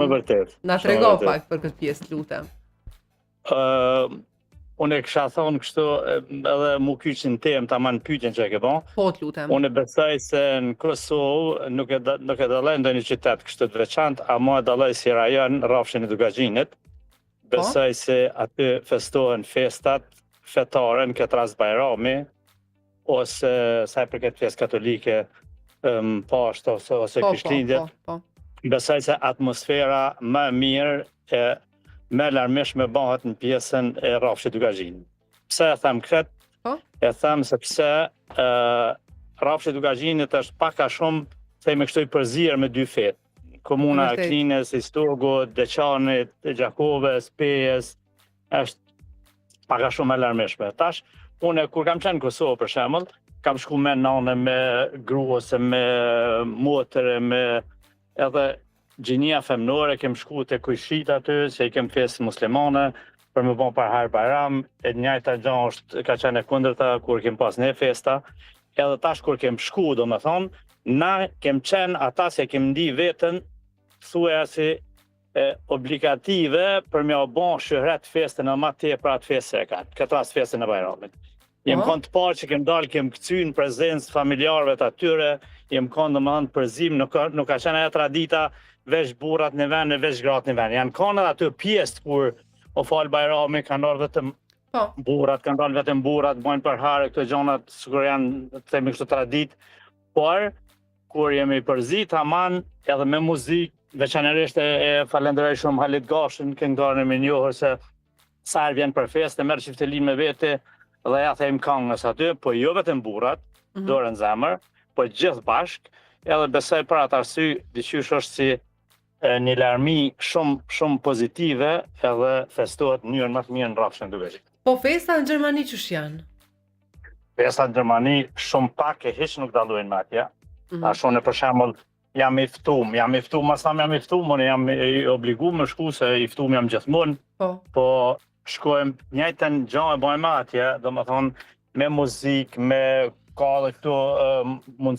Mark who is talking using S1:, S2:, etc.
S1: Më vërtet.
S2: Na trego pak për këtë pjesë, lutem.
S1: Unë e kisha thonë kështu edhe mu kyçin temë tamam pyetjen që e ke bën.
S2: Po, lutem.
S1: Unë besoj se në Kosovë nuk e dalloj ndonjë qytet kështu të veçantë, ama e dalloj si rajon Rrafshin e Dugaxhinit. Besoj se aty festohen festat fetare në këtë rast Bajrami, ose sa i përket festë katolike, Pashtë ose Krishtlindjet. Besoj se atmosfera më mirë më larmishme bëhet në pjesën e Rrafshit Dugaxhinit. Pse e them këtë? E them sepse Rrafshi Dugaxhinit është pak a shumë, themi kështu, i përzier me dy fetë. Komuna e Klinës, Isturgut, Deçanit, Gjakovës, Pejës, është pak a shumë e larmishme. Tash, unë kur kam qenë në Kosovë për shembull, kam shku me nane, me grua, me motër, me edhe gjinia femnore, kem shku te kujshit aty, se i kem festë muslimane, për më bon për Har Bajram, e njëjta gjë është ka qenë e kundërta kur kem pas ne festa, edhe tash kur kem shku, do me thonë, na kem qenë ata se kem ndi vetën, thuaja si obligative për me o bon shëhret festën e ma tepër atë festë e ka, këtë rast festën e Bajramit. Jem konë të parë që kem dalë, kem këcy në prezencë familjarëve të atyre, jem konë dhe më thënë përzim, nuk ka qenë e tradita veç burrat në vend, veç gratë në vend. Janë konë edhe aty pjesë kur o falë Bajrami, kanë dalë vetëm burrat, kanë dalë vetëm burrat, bojnë për harë, këto gjonat, sikur janë, të themi kështu tradit, por kur jemi përzi tamam edhe me muzikë, veçanërisht e falenderoj shumë Halit Gashin, këngëtarin e më njohur se sa herë vjen për festë, merr çiftelin me vete dhe ja them këngës aty, po jo vetëm burrat, dorën zemër, po gjithë bashk, edhe besoj për atë arsye diqysh është si një larmi shumë pozitive edhe festohet në mënyrë më të mirë në Rrafshin e Dugaxhinit.
S2: Po festa në Gjermani ç'është janë?
S1: Festa në Gjermani shumë pak e hiç nuk dallojnë me atje. Tash unë për shembull jam i ftuar, unë jam i obliguar më shku se i ftuar jam gjithmonë. Po shkojmë njëjtën gjë e bëjmë atje, domethënë me muzikë, me ka edhe këtu